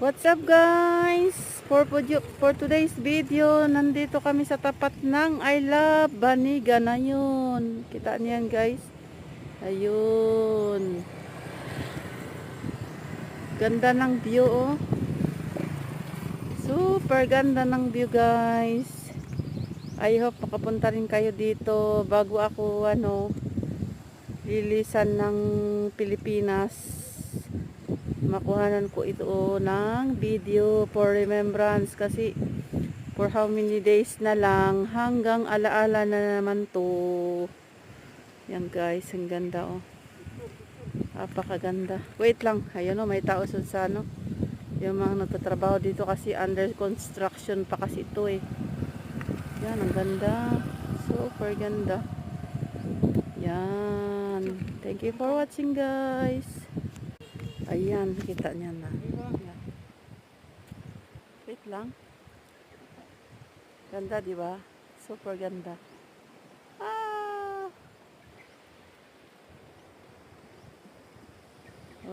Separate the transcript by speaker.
Speaker 1: What's up guys? For today's video, nandito kami sa tapat ng I Love Baniga na yun. Kita niyan guys. Ayun. Ganda ng view oh. Super ganda ng view guys. I hope makapunta rin kayo dito bago ako lilisan ng Pilipinas. Makuhanan ko ito ng video for remembrance kasi for how many days na lang hanggang alaala na naman to. Yan guys, ang ganda oh. Napakaganda. Wait lang, ayun oh, may tao sa yung mga nagtatrabaho dito kasi under construction pa kasi ito eh. Yan, ang ganda. Super ganda. Yan. Thank you for watching guys. Ayan, kita niya na. Ayan. Wait lang. Ganda, di ba? Super ganda.